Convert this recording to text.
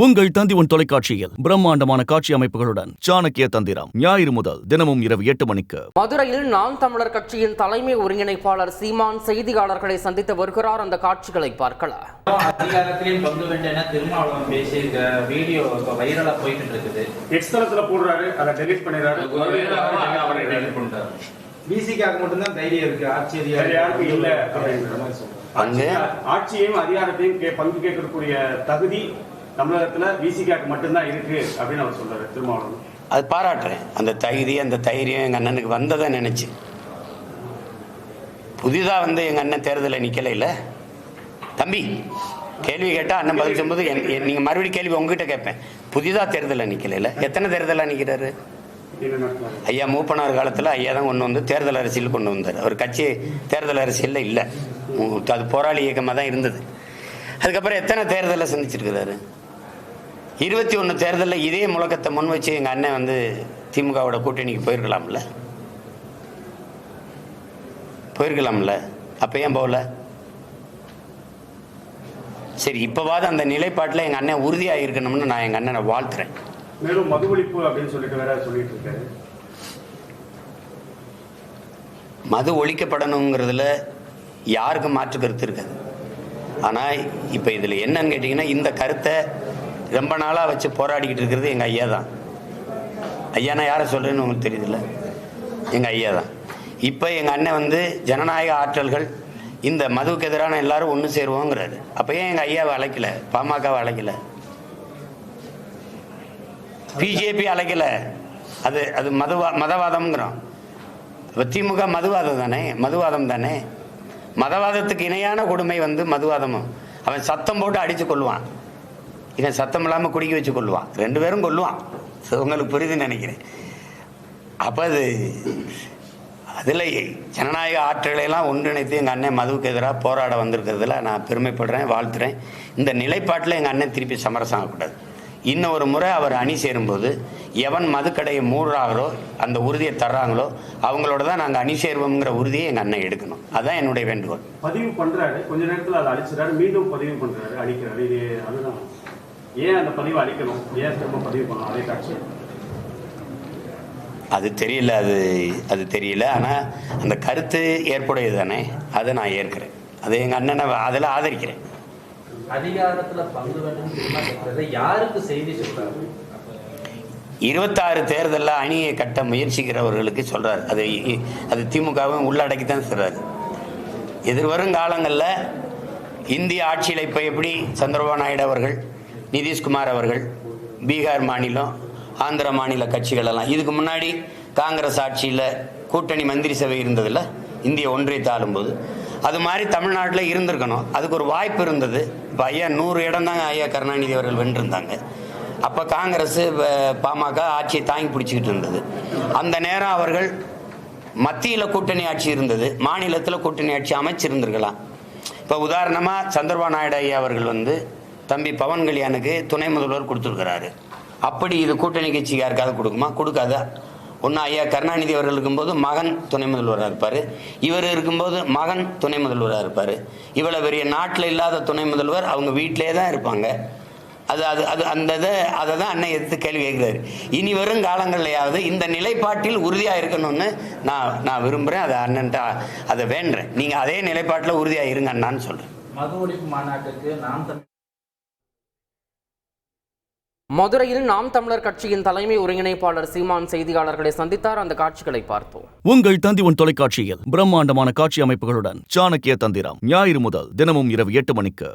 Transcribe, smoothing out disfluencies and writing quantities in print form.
உங்கள் தந்தி தொலைக்காட்சியில் பிரம்மாண்டமான காட்சி அமைப்புகளுடன் சாணக்கிய தந்திரம் ஞாயிறு முதல் தினமும் இரவு 8 மணிக்கு. மதுரையில் நாம் தமிழர் கட்சியின் தலைமை ஒருங்கிணைப்பாளர் சீமான் செய்தியாளர்களை சந்தித்து வருகிறார். அந்த காட்சிகளை பார்க்கலாம். அதிகாரத்திலையும் பங்கு வேண்டிய திருமாவளவன் பேசி வீடியோ வைரலா போயிட்டு இருக்குது. எக்ஸ்தலத்துல போடுறாரு, அதை டெலிட் பண்ணிடுறாரு. பிசிகாக்கு மட்டும்தான் தைரியம் இருக்கு, ஆட்சி யாருக்கு இல்ல அப்படிங்கிற மாதிரி சொல்றாங்க. ஆட்சியையும் அதிகாரத்தையும் பங்கு கேட்கக்கூடிய தகுதி தமிழகத்துல விசிகாக்கு மட்டும்தான் இருக்கு அப்படின்னு அவர் சொல்றாரு திருமாவளவன். அது பாராட்டுறேன். அந்த தைரியம் எங்க அண்ணனுக்கு வந்ததை நினைச்சு. புதிதா எங்க அண்ணன் தேர்தலில் நிக்கல இல்ல தம்பி, கேள்வி கேட்டா அண்ணன் பதில் சொல்லும்போது நீங்க மறுபடியும் கேள்வி உங்ககிட்ட கேட்பேன். புதிதா தேர்தலில் நிக்கல இல்ல, எத்தனை தேர்தலில் நிக்கிறாரு ஐயா? மூப்பனார் காலத்துல ஐயா தான் கொண்டு தேர்தல் அரசியல் கொண்டு வந்தார். அவர் கட்சி தேர்தல் அரசியல்ல இல்ல, அது போராளி இயக்கமா தான் இருந்தது. அதுக்கப்புறம் எத்தனை தேர்தலை சந்திச்சிருக்கிறாரு? 21 தேர்தலில் இதே முழக்கத்தை முன் வச்சு எங்க அண்ணன் திமுகவோட கூட்டணிக்கு போயிருக்கலாம்ல. அப்ப ஏன் போகல? சரி, இப்பவாது அந்த நிலைப்பாட்டில் எங்க அண்ணன் உறுதியா இருக்கணும்னு நான் எங்க அண்ணனை வாழ்த்துறேன். மேலும் மது ஒழிப்பு அப்படின்னு சொல்லிட்டு வேற சொல்லிட்டு இருக்காரு. மது ஒழிக்கப்படணுங்கிறதுல யாருக்கும் மாற்று கருத்து இருக்காது. ஆனா இப்ப இதுல என்னன்னு கேட்டீங்கன்னா, இந்த கருத்தை ரொம்ப நாளா வச்சு போராடிக்கிட்டு இருக்கிறது எங்க ஐயா தான். ஐயா நான் யாரை சொல்றேன்னு உங்களுக்கு தெரியுதுல்ல, எங்க ஐயா தான். இப்ப எங்க அண்ணன் ஜனநாயக ஆற்றல்கள் இந்த மதுவுக்கு எதிரான எல்லாரும் ஒன்று சேருவோங்கிறாரு. அப்ப ஏன் எங்க ஐயாவை அழைக்கல, பாமகவை அழைக்கல, பிஜேபி அழைக்கல? அது அது மதவாதம்ங்கிறோம். இப்போ திமுக மதுவாதம் தானே. மதவாதத்துக்கு இணையான கொடுமை மதுவாதமும். அவன் சத்தம் போட்டு அடிச்சு கொள்வான், இவன் சத்தம் இல்லாமல் குடிக்க வச்சு கொள்வான். 2 பேரும் கொள்வான். உங்களுக்கு புரியுதுன்னு நினைக்கிறேன். அப்போ அதில் ஜனநாயக ஆற்றலையெல்லாம் ஒன்றிணைத்து எங்கள் அண்ணன் மதுவுக்கு எதிராக போராட வந்திருக்கிறதுல நான் பெருமைப்படுறேன், வாழ்த்துறேன். இந்த நிலைப்பாட்டில் எங்கள் அண்ணன் திருப்பி சமரசம் ஆகக்கூடாது. இன்னும் ஒரு முறை அவர் அணி சேரும்போது எவன் மதுக்கடையை மூடுறாங்களோ, அந்த உறுதியை தர்றாங்களோ, அவங்களோட தான் நாங்கள் அணி சேருவோங்கிற உறுதியை எங்கள் அண்ணன் எடுக்கணும். அதுதான் என்னுடைய வேண்டுகோள். பதிவு பண்றாரு, கொஞ்ச நேரத்தில் அதை அழிச்சிடாரு, மீண்டும் பதிவு பண்றாரு, அழிக்கிறாரு. இது அதுதான் ஏன் அந்த பதிவு அழிக்கணும், ஏன் திரும்ப பதிவு பண்ணணும் அதே காட்சி? அது தெரியல, அது தெரியல. ஆனால் அந்த கருத்து ஏற்புடையது தானே, அதை நான் ஏற்கிறேன். அதை எங்கள் அண்ணனை அதில் ஆதரிக்கிறேன். அதிகாரத்துல பங்கு வேண்டும் யாருக்கு செய்தி சொல்றாரு? 26 தேர்தலில் அணியை கட்ட முயற்சிக்கிறவர்களுக்கு சொல்றாரு. அது திமுகவும் உள்ளடக்கித்தான் சொல்றாரு. எதிர்வரும் காலங்களில் இந்திய ஆட்சியில் இப்போ எப்படி சந்திரபாபு நாயுடு அவர்கள், நிதிஷ்குமார் அவர்கள், பீகார் மாநிலம், ஆந்திர மாநில கட்சிகள் எல்லாம், இதுக்கு முன்னாடி காங்கிரஸ் ஆட்சியில் கூட்டணி மந்திரி சபை இருந்ததில்ல, இந்திய ஒன்றியத்தை ஆளும்போது, அது மாதிரி தமிழ்நாட்டில் இருந்திருக்கணும். அதுக்கு ஒரு வாய்ப்பு இருந்தது. இப்போ ஐயா 100 இடம் தாங்க ஐயா கருணாநிதி அவர்கள் வென்றிருந்தாங்க. அப்போ காங்கிரஸ் பாமக ஆட்சியை தாங்கி பிடிச்சிக்கிட்டு இருந்தது. அந்த நேரம் அவர்கள் மத்தியில் கூட்டணி ஆட்சி இருந்தது, மாநிலத்தில் கூட்டணி ஆட்சி அமைச்சிருந்திருக்கலாம். இப்போ உதாரணமாக சந்திரபாபு நாயுடு ஐயா அவர்கள் தம்பி பவன் கல்யாணுக்கு துணை முதல்வர் கொடுத்துருக்கிறாரு. அப்படி இது கூட்டணி கட்சி யாருக்காவது கொடுக்குமா? கொடுக்காத. ஒன்று ஐயா கருணாநிதி அவர்கள் இருக்கும்போது மகன் துணை முதல்வராக இருப்பார், இவர் இருக்கும்போது மகன் துணை முதல்வராக இருப்பார். இவ்வளோ பெரிய நாட்டில் இல்லாத துணை முதல்வர் அவங்க வீட்டிலே தான் இருப்பாங்க. அதை தான் அண்ணன் எடுத்து கேள்வி கேட்குறாரு. இனி வரும் காலங்கள்லையாவது இந்த நிலைப்பாட்டில் உறுதியாக இருக்கணும்னு நான் விரும்புகிறேன். அதை அண்ணன்ட்ட அதை வேண்டுறேன். நீங்கள் அதே நிலைப்பாட்டில் உறுதியாக இருங்க அண்ணான்னு சொல்கிறேன். மது ஒழிப்பு மாநாட்டுக்கு மதுரையில் நாம் தமிழர் கட்சியின் தலைமை ஒருங்கிணைப்பாளர் சீமான் செய்தியாளர்களை சந்தித்தார். அந்த காட்சிகளை பார்த்தோம். உங்கள் தந்தி தொலைக்காட்சியில் பிரம்மாண்டமான காட்சி அமைப்புகளுடன் சாணக்கிய தந்திரம் ஞாயிறு முதல் தினமும் இரவு 8 மணிக்கு.